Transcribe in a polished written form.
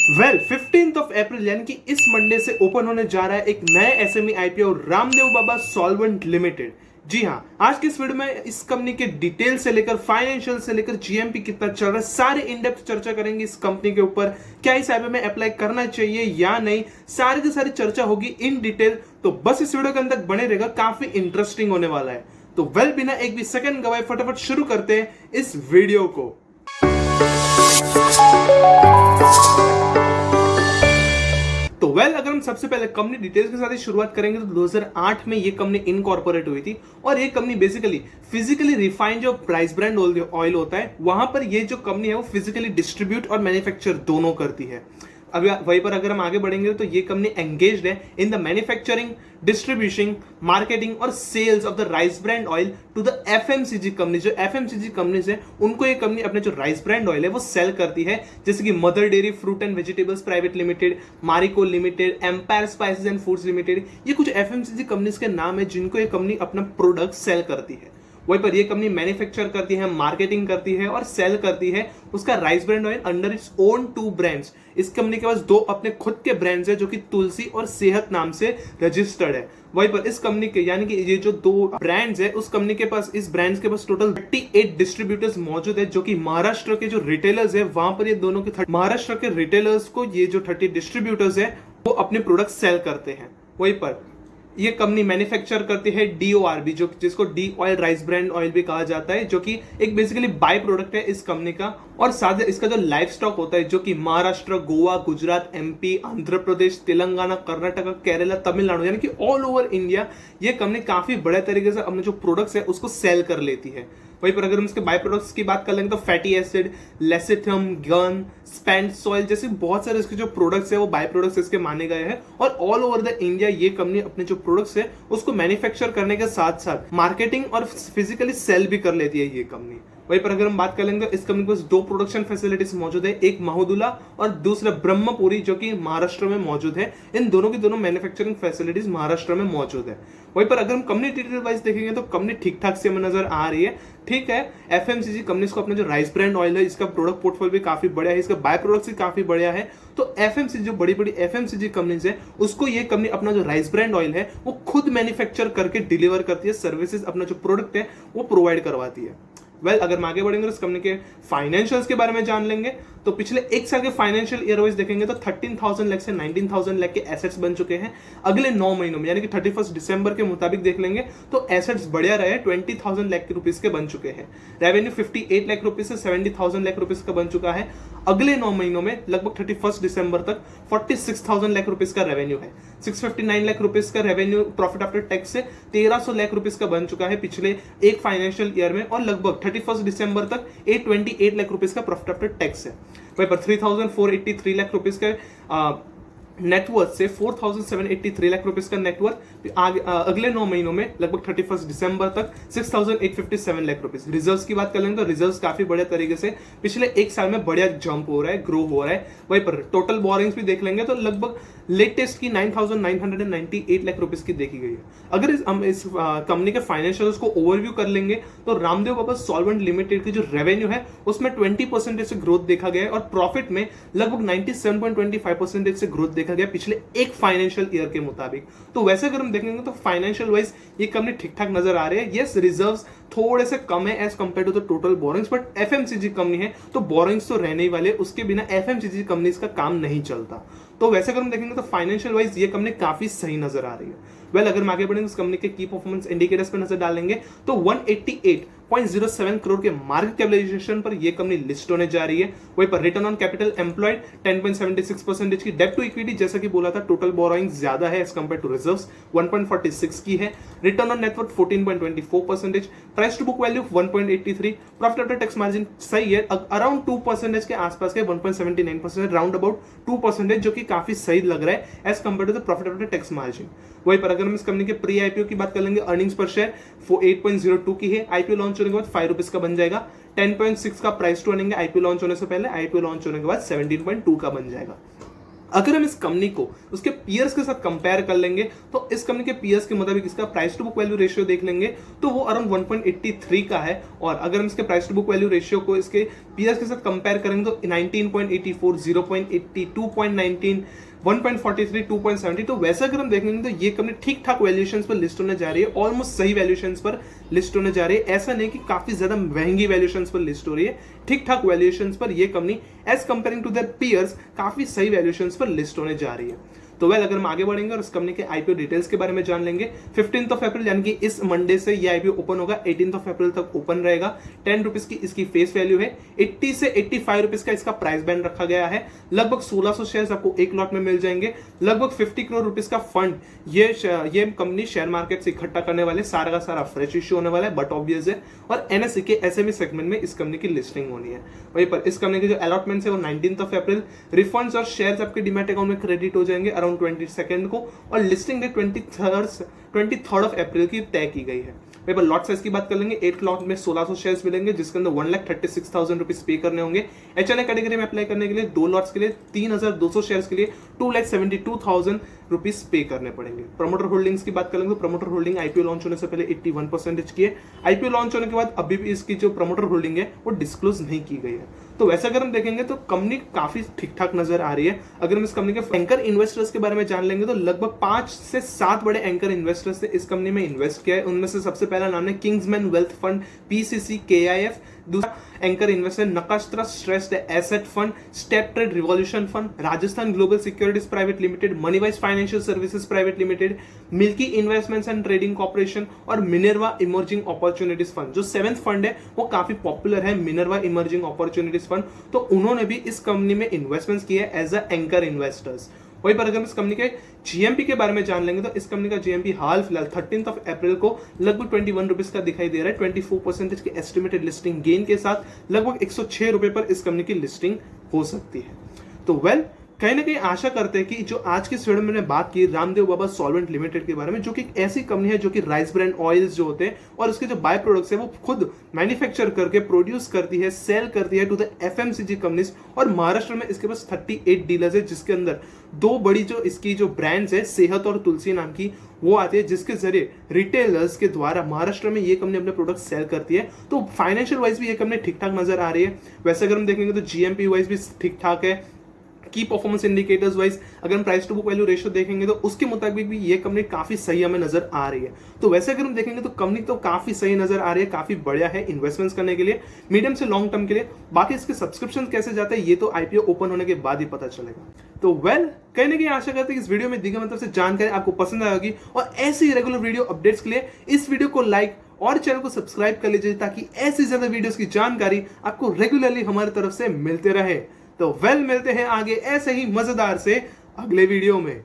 15th of April यानी कि इस मंडे से ओपन होने जा रहा है एक नया SME IPO Ramdev Baba solvent limited. जी हाँ, आज की इस वीडियो में इस कंपनी के डिटेल से लेकर फाइनेंशियल से लेकर जीएमपी कितना चल रहा है सारे इन डेप्थ चर्चा करेंगे इस कंपनी के ऊपर। क्या इस आईपीओ में अप्लाई करना चाहिए या नहीं, सारी की सारी चर्चा होगी इन डिटेल। तो बस इस वीडियो के अंदर बने रहेगा, काफी इंटरेस्टिंग होने वाला है। तो बिना एक भी सेकंड गवाए फटाफट शुरू करते हैं इस वीडियो को। तो अगर हम सबसे पहले कंपनी डिटेल्स के साथ ही शुरुआत करेंगे तो 2008 में ये कंपनी इनकॉर्पोरेट हुई थी और ये कंपनी बेसिकली फिजिकली रिफाइंड जो प्राइस ब्रांड ऑयल होता है वहां पर ये जो कंपनी है वो फिजिकली डिस्ट्रीब्यूट और मैन्युफैक्चर दोनों करती है। अभी वहीं पर अगर हम आगे बढ़ेंगे तो ये कंपनी एंगेज्ड है in the manufacturing, distribution, marketing और sales of the rice brand oil to the FMCG company. जो एफएमसीजी कंपनीज है उनको ये कंपनी अपने जो राइस ब्रांड ऑयल है वो सेल करती है, जैसे कि Mother Dairy Fruit and Vegetables Private Limited, Marico Limited, Empire Spices and Foods Limited. ये कुछ एफएमसीजी कंपनीज के नाम है जिनको ये कंपनी अपना प्रोडक्ट सेल करती है। वहीं पर ये कंपनी मैन्युफैक्चर करती है, मार्केटिंग करती है और सेल करती है उसका rice brand oil under its own 2 brands. इस कंपनी के पास 2 अपने खुद के ब्रांड्स है जो कि तुलसी और सेहत नाम से रजिस्टर्ड है। वहीं पर इस कंपनी के यानी कि ये जो 2 ब्रांड्स है उस कंपनी के पास, इस ब्रांड्स के पास टोटल 38 डिस्ट्रीब्यूटर्स मौजूद है, जो कि महाराष्ट्र के जो रिटेलर्स है वहां पर ये दोनों के महाराष्ट्र के रिटेलर्स को ये जो 30 डिस्ट्रीब्यूटर्स है वो अपने प्रोडक्ट सेल करते हैं। वहीं पर ये कंपनी मैन्युफैक्चर करती है DORB, जो जिसको D oil rice brand oil भी कहा जाता है, जो कि एक बेसिकली बाय प्रोडक्ट है इस कंपनी का। और साथ ही इसका जो लाइफ स्टॉक होता है जो कि महाराष्ट्र, गोवा, गुजरात, MP, आंध्र प्रदेश, तेलंगाना, कर्नाटका, केरला, तमिलनाडु यानी कि ऑल ओवर इंडिया ये कंपनी काफी बड़े तरीके से अपने जो प्रोडक्ट्स है उसको सेल कर लेती है। वहीं पर अगर हम इसके बाय प्रोडक्ट्स की बात कर लेंगे तो fatty acid, lecithin, gum, spent soil जैसे बहुत सारे इसके जो प्रोडक्ट्स है वो बाय प्रोडक्ट्स इसके माने गए हैं। और ऑल ओवर द इंडिया ये कंपनी अपने जो प्रोडक्ट्स है उसको मैन्युफैक्चर करने के साथ साथ मार्केटिंग और फिजिकली सेल भी कर लेती है ये कंपनी। वहीं पर अगर हम बात कर लेंगे इस कंपनी के पास 2 प्रोडक्शन फैसिलिटीज मौजूद है, एक महोदुला और दूसरा ब्रह्मपुरी जो कि महाराष्ट्र में मौजूद है। इन दोनों की दोनों मैन्युफैक्चरिंग फैसिलिटीज महाराष्ट्र में मौजूद है। वहीं पर अगर हम कंपनी डिटेल वाइज देखेंगे तो कंपनी ठीक ठाक से हमें नजर आ रही है। ठीक है, एफएमसीजी कंपनीज को अपना जो राइस ब्रांड ऑयल है इसका प्रोडक्ट पोर्टफोलियो भी काफी बढ़िया है, इसका बाय प्रोडक्ट्स भी काफी बढ़िया है। तो एफएमसीजी जो बड़ी बड़ी एफएमसीजी कंपनीज है उसको ये कंपनी अपना जो राइस ब्रांड ऑयल है वो खुद मैन्युफैक्चर करके डिलीवर करती है, सर्विसेज अपना जो प्रोडक्ट है वो प्रोवाइड करवाती है। अगर हम आगे बढ़ेंगे तो इस कंपनी के फाइनेंशियल्स के बारे में जान लेंगे तो पिछले 1 साल के फाइनेंशियल ईयर वाइज देखेंगे तो 13,000 लाख से 19,000 लाख के एसेट्स बन चुके हैं। अगले 9 महीनों में यानी कि 31 दिसंबर के मुताबिक देख लेंगे तो एसेट्स बढ़िया रहे, 20,000 लाख रुपीस के बन चुके हैं। रेवेन्यू 58 लाख रुपीस से 70,000 लाख रुपीस का बन चुका है। अगले 9 महीनों में लगभग 31 दिसंबर तक 46,000 लाख रुपीस का रेवेन्यू है। 659 लाख रुपीस का रेवेन्यू प्रॉफिट आफ्टर टैक्स से 1300 लाख रुपीस का बन चुका है पिछले एक फाइनेंशियल ईयर में। और लगभग 31 दिसंबर तक 828 लाख रुपीस का प्रॉफिट आफ्टर टैक्स है। वहीं पर 3,483 लाख रुपीस का नेटवर्थ से 4,783 लाख रुपीस का नेटवर्थ अगले 9 महीनों में लगभग 31 दिसंबर तक 6,857 लाख रुपीस। रिजर्व्स की बात कर लेंगे तो रिजर्व्स काफी बढ़िया तरीके से पिछले 1 साल में बढ़िया जंप हो रहा है, ग्रो हो रहा है। वहीं पर टोटल बोरिंग्स भी देख लेंगे तो लगभग लेटेस्ट की 9,998 लाख रुपीस की देखी गई है। अगर हम इस कंपनी के फाइनेंशियल्स को ओवरव्यू कर लेंगे तो रामदेव बाबा सॉल्वेंट लिमिटेड की जो रेवेन्यू है उसमें 20% से ग्रोथ देखा गया है और प्रॉफिट में लगभग 97.25% से ग्रोथ देखा गया पिछले एक फाइनेंशियल ईयर के मुताबिक। तो वैसे अगर हम देखेंगे तो फाइनेंशियल वाइज ये कंपनी ठीक ठाक नजर आ रही है। यस, रिजर्व्स थोड़े से कम है as compare to the total borrowings, but FMCG company है तो बोरिंग्स तो रहने ही वाले, उसके बिना एफएमसीजी कंपनीज का काम नहीं चलता। तो वैसे अगर हम देखेंगे तो फाइनेंशियल वाइज ये कंपनी काफी सही नजर आ रही है। अगर हम आगे बढ़ेंगे इस कंपनी के की परफॉर्मेंस इंडिकेटर्स पर नजर डालेंगे तो 188.07 करोड़ के मार्केट कैपिटलाइजेशन पर यह कंपनी लिस्ट होने जा रही है। वहीं पर रिटर्न ऑन कैपिटल एम्प्लॉयड 10.76% की, डेट टू इक्विटी जैसा कि बोला था टोटल बोरोइंग ज्यादा है एज कंपेयर टू रिजर्व्स 1.46 की है। Return on networth 14.24%, price to book value 1.83, profit after tax margin सही है अराउंड 2% के आसपास के 1.79%, राउंड अबाउट 2%, जो कि काफी सही लग रहा है as compare to the profit after tax margin. वहीं पर अगर हम इस कंपनी के प्री आईपीओ की बात कर लेंगे, अर्निंग्स पर शेयर 8.02 की है। आईपीओ लॉन्च होने के बाद 5 रुपीस का बन जाएगा। 10.6 का प्राइस टू अर्निंग है आईपीओ लॉन्च होने से पहले, आईपीओ लॉन्च होने के बाद 17.2 का बन जाएगा। अगर हम इस कंपनी को उसके पीयर्स के साथ कंपेयर कर लेंगे तो इस कंपनी के पीयर्स के मुताबिक इसका price to book value ratio देख लेंगे तो वो अराउंड 1.83 का है, और अगर हम इसके price to book value ratio को इसके पीयर्स के साथ कंपेयर करेंगे तो 19.84, 0.80, 2.19, 1.43, 2.70, तो वैसा अगर हम देखेंगे तो ये कंपनी ठीक ठाक वैल्यूएशंस पर लिस्ट होने जा रही है, ऑलमोस्ट सही वैल्यूएशंस पर लिस्ट होने जा रही है। ऐसा नहीं कि काफी ज्यादा महंगी वैल्यूएशंस पर लिस्ट हो रही है, ठीक ठाक वैल्यूएशंस पर ये company as comparing to their peers काफी सही वैल्यूएशंस पर लिस्ट होने जा रही है। तो वेल अगर हम आगे बढ़ेंगे और इस कंपनी के आईपीओ डिटेल्स के बारे में जान लेंगे, 15th ऑफ अप्रैल यानी कि इस मंडे से ये आईपीओ ओपन होगा, 18th ऑफ अप्रैल तक ओपन रहेगा। 10 रुपीज की इसकी फेस वैल्यू है, 80 से 85 रुपीज का इसका प्राइस बैंड रखा गया है। लगभग 1600 शेयर्स आपको एक लॉट में मिल जाएंगे। लगभग 50 करोड़ रुपीज का फंड ये कंपनी शेयर मार्केट से इकट्ठा करने वाले, सारा का सारा फ्रेश इश्यू होने वाला है, बट ऑब्वियस है। और एनएसई के एसएमई सेगमेंट में इस कंपनी की लिस्टिंग होनी है। वहीं पर इस कंपनी के जो अलॉटमेंट है वो 19th ऑफ अप्रैल, रिफंड्स और शेयर्स आपके डीमैट अकाउंट में क्रेडिट हो जाएंगे अराउंड 22 को, और listing date 23rd of April की तय की गई है। वहीं पर लॉट साइज की बात कर लेंगे, 8 लॉट में 1600 शेयर्स मिलेंगे जिसके अंदर 1,36,000 रुपीज पे करने होंगे। एचएनए कैटेगरी में अप्लाई करने के लिए 2 लॉट्स के लिए 3,200 शेयर्स के लिए 2,72,000 रुपीज पे करने पड़ेंगे। प्रमोटर होल्डिंग्स की बात करेंगे तो प्रमोटर होल्डिंग आईपीओ लॉन्च होने से पहले 81% की है। आईपीओ लॉन्च होने के बाद अभी भी इसकी जो प्रमोटर होल्डिंग है वो डिस्क्लोज नहीं की गई है। तो वैसे अगर हम देखेंगे तो कंपनी काफी ठीक ठाक नजर आ रही है। अगर हम इस कंपनी के एंकर इन्वेस्टर्स के बारे में जान लेंगे तो लगभग 5 से 7 बड़े एंकर इन्वेस्टर्स ने इस कंपनी में इन्वेस्ट किया है। उनमें से सबसे पहला नाम है Kingsman wealth fund, PCC, KIF. दूसरा एंकर इन्वेस्टर नकाश stressed asset fund, step trade revolution fund, Rajasthan global securities private limited, moneywise financial services private limited, milky investments and trading corporation और मिनर्वा इमर्जिंग अपॉर्चुनिटीज फंड। जो 7th fund है वो काफी popular है, Minerva emerging opportunities fund, तो उन्होंने भी इस कंपनी में इन्वेस्टमेंट्स किए एज अ एंकर इन्वेस्टर्स। वहीं पर अगर हम इस कंपनी के जीएमपी के बारे में जान लेंगे तो इस कंपनी का जीएमपी हाल फिलहाल 13th ऑफ अप्रैल को लगभग 21 रुपीज का दिखाई दे रहा है। 24% के एस्टिमेटेड लिस्टिंग गेन के साथ लगभग 106 रुपए पर इस कंपनी की लिस्टिंग हो सकती है। तो वेल कहीं ना कहीं आशा करते हैं कि जो आज की इस वीडियो में मैंने बात की रामदेव बाबा सॉल्वेंट लिमिटेड के बारे में, जो कि एक ऐसी कंपनी है जो कि राइस ब्रांड ऑयल्स जो होते हैं और उसके जो बाय प्रोडक्ट्स है वो खुद मैन्युफैक्चर करके प्रोड्यूस करती है, सेल करती है टू द एफएमसीजी कंपनीज। और महाराष्ट्र में इसके पास 38 डीलर्स है जिसके अंदर 2 बड़ी जो इसकी जो ब्रांड्स है सेहत और तुलसी नाम की वो आती है, जिसके जरिए रिटेलर्स के द्वारा महाराष्ट्र में ये कंपनी अपने प्रोडक्ट सेल करती है। तो फाइनेंशियल वाइज भी ये कंपनी ठीक ठाक नजर आ रही है। वैसे अगर हम देखेंगे तो जीएमपी वाइज भी ठीक ठाक है। की परफॉर्मेंस इंडिकेटर्स वाइज अगर हम price to book value ratio देखेंगे तो उसके मुताबिक भी ये कंपनी काफी सही हमें नजर आ रही है। तो वैसे अगर हम देखेंगे तो कंपनी तो काफी सही नजर आ रही है, काफी बढ़िया है इन्वेस्टमेंट्स करने के लिए मीडियम से लॉन्ग टर्म के लिए। बाकी इसके सब्सक्रिप्शन कैसे जाते हैं ये तो आईपीओ ओपन होने के बाद ही पता चलेगा। तो वेल कहीं ना कहीं आशा करते हैं कि इस वीडियो में दी गई मतलब से जानकारी आपको पसंद आएगी, और ऐसी रेगुलर वीडियो अपडेट्स के लिए इस वीडियो को लाइक और चैनल को सब्सक्राइब कर लीजिए ताकि ऐसी ज्यादा वीडियोस की जानकारी आपको रेगुलरली हमारी तरफ से मिलते रहे। तो वेल मिलते हैं आगे ऐसे ही मजेदार से अगले वीडियो में।